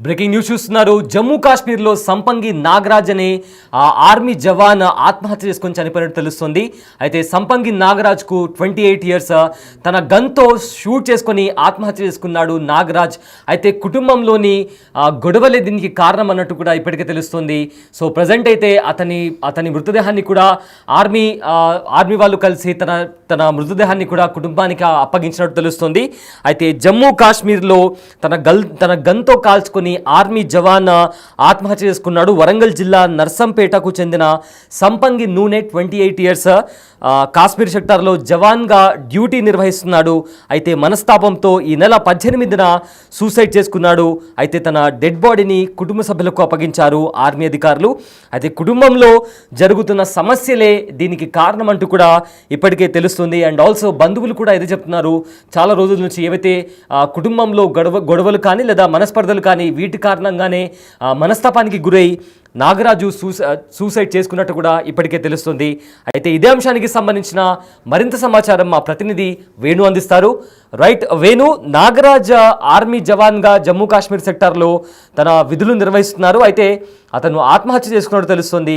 Breaking news చూస్తున్నారు. జమ్మూ కాశ్మీర్లో సంపంగి నాగరాజ్ అనే ఆర్మీ జవాన్ ఆత్మహత్య చేసుకొని చనిపోయినట్టు తెలుస్తుంది. అయితే సంపంగి నాగరాజ్కు 28 ఇయర్స్. తన గన్తో షూట్ చేసుకొని ఆత్మహత్య చేసుకున్నాడు నాగరాజ్. అయితే కుటుంబంలోని గొడవలే దీనికి కారణం అన్నట్టు కూడా ఇప్పటికే తెలుస్తుంది. సో ప్రజెంట్ అయితే అతని మృతదేహాన్ని కూడా ఆర్మీ వాళ్ళు కలిసి తన మృతదేహాన్ని కూడా కుటుంబానికి అప్పగించినట్టు తెలుస్తుంది. అయితే జమ్మూ కాశ్మీర్లో తన గన్తో కాల్చుకొని ఆర్మీ జవాన్ ఆత్మహత్య చేసుకున్నాడు. వరంగల్ జిల్లా నర్సంపేటకు చెందిన సంపంగి నూనె 28 ఇయర్స్ కాశ్మీర్ సెక్టార్లో జవాన్గా డ్యూటీ నిర్వహిస్తున్నాడు. అయితే మనస్తాపంతో ఈ నెల 18న సూసైడ్ చేసుకున్నాడు. అయితే తన డెడ్ బాడీని కుటుంబ సభ్యులకు అప్పగించారు ఆర్మీ అధికారులు. అయితే కుటుంబంలో జరుగుతున్న సమస్యలే దీనికి కారణం అంటూ కూడా ఇప్పటికే తెలుస్తుంది. అండ్ ఆల్సో బంధువులు కూడా ఇది చెప్తున్నారు. చాలా రోజుల నుంచి ఏవైతే కుటుంబంలో గొడవలు కానీ లేదా మనస్పర్ధలు కానీ వీటి కారణంగానే మనస్తాపానికి గురై నాగరాజు సూసైడ్ చేసుకున్నట్టు కూడా ఇప్పటికే తెలుస్తుంది. అయితే ఇదే అంశానికి సంబంధించిన మరింత సమాచారం మా ప్రతినిధి వేణు అందిస్తారు. రైట్ వేణు, నాగరాజ్ ఆర్మీ జవాన్గా జమ్మూ కాశ్మీర్ సెక్టార్లో తన విధులు నిర్వహిస్తున్నారు. అయితే అతను ఆత్మహత్య చేసుకున్నట్టు తెలుస్తుంది.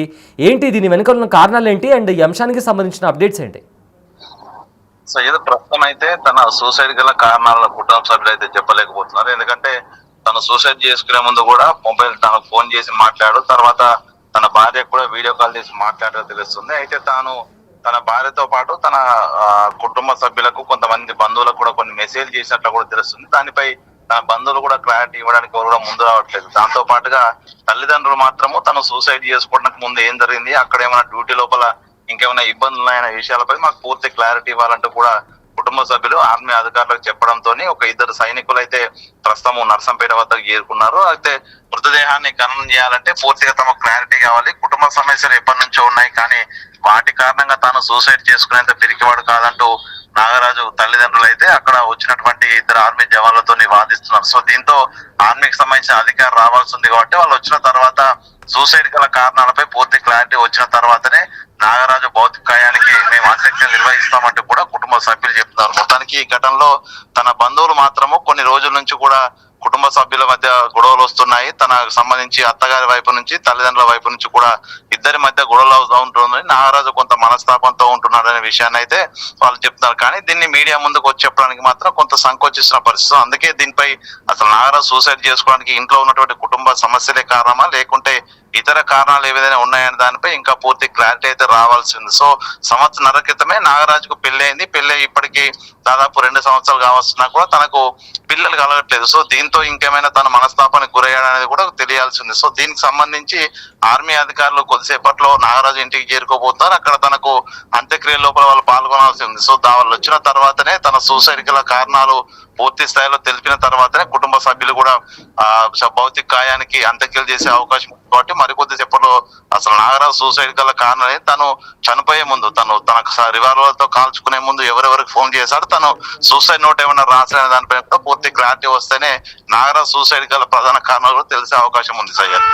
ఏంటి దీని వెనుక ఉన్న కారణాలు ఏంటి అండ్ ఈ అంశానికి సంబంధించిన అప్డేట్స్ ఏంటి? సో ఏదో ప్రస్తుతం అయితే తన సూసైడ్ గల కారణాలను కుటుంబ సభ్యులు అయితే చెప్పలేకపోతున్నారు. ఎందుకంటే తను సూసైడ్ చేసుకునే ముందు కూడా మొబైల్ తనకు ఫోన్ చేసి మాట్లాడు, తర్వాత తన భార్య కూడా వీడియో కాల్ చేసి మాట్లాడడం తెలుస్తుంది. అయితే తాను తన భార్యతో పాటు తన కుటుంబ సభ్యులకు కొంతమంది బంధువులకు కూడా కొన్ని మెసేజ్ చేసినట్లు కూడా తెలుస్తుంది. దానిపై తన బంధువులు కూడా క్లారిటీ ఇవ్వడానికి ఎవరు కూడా ముందు రావట్లేదు. దాంతో పాటుగా తల్లిదండ్రులు మాత్రము తను సూసైడ్ చేసుకోవడానికి ముందు ఏం జరిగింది, అక్కడ ఏమైనా డ్యూటీ లోపల ఇంకేమైనా ఇబ్బందులు ఉన్నాయనే విషయాలపై మాకు పూర్తి క్లారిటీ ఇవ్వాలంటూ కూడా కుటుంబ సభ్యులు ఆర్మీ అధికారులకు చెప్పడంతో ఒక 2 సైనికులు అయితే ప్రస్తుతం నర్సంపేట వద్దకు చేరుకున్నారు. అయితే మృతదేహాన్ని ఖననం చేయాలంటే పూర్తిగా తమకు క్లారిటీ కావాలి. కుటుంబ సమస్యలు ఎప్పటి నుంచో ఉన్నాయి, కానీ వాటి కారణంగా తాను సూసైడ్ చేసుకునేంత పిరికివాడు కాదంటూ నాగరాజు తల్లిదండ్రులు అయితే అక్కడ వచ్చినటువంటి 2 ఆర్మీ జవాన్లతో వాదిస్తున్నారు. సో దీంతో ఆర్మీకి సంబంధించిన అధికారులు రావాల్సి ఉంది కాబట్టి వాళ్ళు వచ్చిన తర్వాత సూసైడ్ గల కారణాలపై పూర్తి క్లారిటీ వచ్చిన తర్వాతనే నాగరాజు భౌతిక కాయానికి మేము అంత్యక్రియలు నిర్వహిస్తామంటూ కూడా కుటుంబ సభ్యులు చెప్తున్నారు. మొత్తానికి ఈ ఘటనలో తన బంధువులు మాత్రము కొన్ని రోజుల నుంచి కూడా కుటుంబ సభ్యుల మధ్య గొడవలు వస్తున్నాయి. తనకు సంబంధించి అత్తగారి వైపు నుంచి తల్లిదండ్రుల వైపు నుంచి కూడా ఇద్దరి మధ్య గొడవలు అవుతూ ఉంటుంది. నాగరాజు కొంత మనస్తాపంతో ఉంటున్నాడు అనే విషయాన్ని అయితే వాళ్ళు చెప్తున్నారు. కానీ దీన్ని మీడియా ముందుకు వచ్చి చెప్పడానికి మాత్రం కొంత సంకోచిస్తున్న పరిస్థితి. అందుకే దీనిపై అసలు నాగరాజు సూసైడ్ చేసుకోవడానికి ఇంట్లో ఉన్నటువంటి కుటుంబ సమస్యలే కారణమా లేకుంటే ఇతర కారణాలు ఏదైనా ఉన్నాయనే దానిపై ఇంకా పూర్తి క్లారిటీ అయితే రావాల్సింది. సో సంవత్సరాల క్రితమే నాగరాజుకు పెళ్ళైంది. పెళ్ళి ఇప్పటికీ దాదాపు 2 సంవత్సరాలు కావస్తున్నా కూడా తనకు పిల్లలు కలగట్లేదు. సో దీంతో ఇంకేమైనా తన మనస్తాపానికి గురయ్యాడనేది కూడా తెలియాల్సింది. సో దీనికి సంబంధించి ఆర్మీ అధికారులు కొద్దిసేపట్లో నాగరాజు ఇంటికి చేరుకోబోతున్నారు. అక్కడ తనకు అంత్యక్రియ లోపల వాళ్ళు పాల్గొనాల్సి ఉంది. సో వాళ్ళు వచ్చిన తర్వాతనే తన సూసైడ్ గల కారణాలు పూర్తి స్థాయిలో తెలిపిన తర్వాతనే కుటుంబ సభ్యులు కూడా భౌతిక కాయానికి అంత్యక్రియలు చేసే అవకాశం ఉంది. కాబట్టి మరికొద్ది సేపట్లో అసలు నాగరాజు సూసైడ్ గల కారణం తను చనిపోయే ముందు తన రివాల్వర్ తో కాల్చుకునే ముందు ఎవరెవరికి ఫోన్ చేశాడు, తను సూసైడ్ నోట్ ఏమైనా రాసిన దానిపై పూర్తి క్లారిటీ వస్తేనే నాగరాజు సూసైడ్ గల ప్రధాన కారణాలు కూడా తెలిసే అవకాశం ఉంది. Syed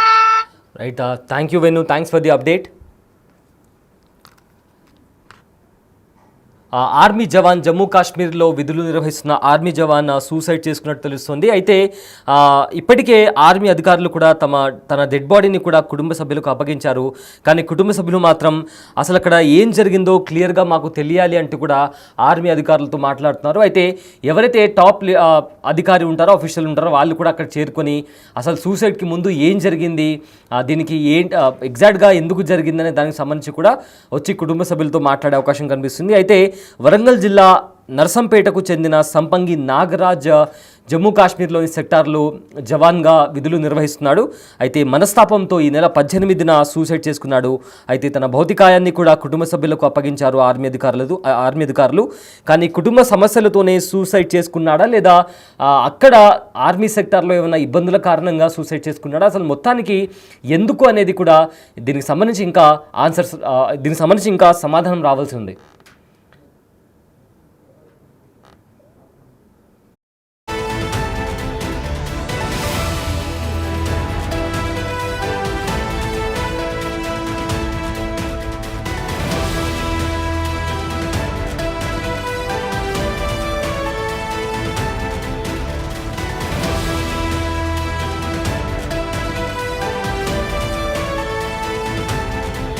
right, thank you Venu, thanks for the update. Army jawan Jammu కాశ్మీర్లో విధులు నిర్వహిస్తున్న ఆర్మీ జవాన్ సూసైడ్ చేసుకున్నట్టు తెలుస్తుంది. అయితే ఇప్పటికే ఆర్మీ అధికారులు కూడా తన డెడ్ బాడీని కూడా కుటుంబ సభ్యులకు అప్పగించారు. కానీ కుటుంబ సభ్యులు మాత్రం అసలు అక్కడ ఏం జరిగిందో క్లియర్గా మాకు తెలియాలి అంటూ కూడా ఆర్మీ అధికారులతో మాట్లాడుతున్నారు. అయితే ఎవరైతే టాప్ అధికారి ఉంటారో ఆఫీషియల్ ఉంటారో వాళ్ళు కూడా అక్కడ చేరుకొని అసలు సూసైడ్కి ముందు ఏం జరిగింది, దీనికి ఎగ్జాక్ట్గా ఎందుకు జరిగిందనే దానికి సంబంధించి కూడా వచ్చి కుటుంబ సభ్యులతో మాట్లాడే అవకాశం కనిపిస్తుంది. అయితే వరంగల్ జిల్లా నర్సంపేటకు చెందిన సంపంగి నాగరాజ్ జమ్మూ కాశ్మీర్లోని సెక్టార్లో జవాన్గా విధులు నిర్వహిస్తున్నాడు. అయితే మనస్తాపంతో ఈ నెల 18న సూసైడ్ చేసుకున్నాడు. అయితే తన భౌతికాయాన్ని కూడా కుటుంబ సభ్యులకు అప్పగించారు ఆర్మీ అధికారులు. కానీ కుటుంబ సమస్యలతోనే సూసైడ్ చేసుకున్నాడా లేదా అక్కడ ఆర్మీ సెక్టార్లో ఏమైనా ఇబ్బందుల కారణంగా సూసైడ్ చేసుకున్నాడా, అసలు మొత్తానికి ఎందుకు అనేది కూడా దీనికి సంబంధించి ఇంకా సమాధానం రావాల్సి ఉంది.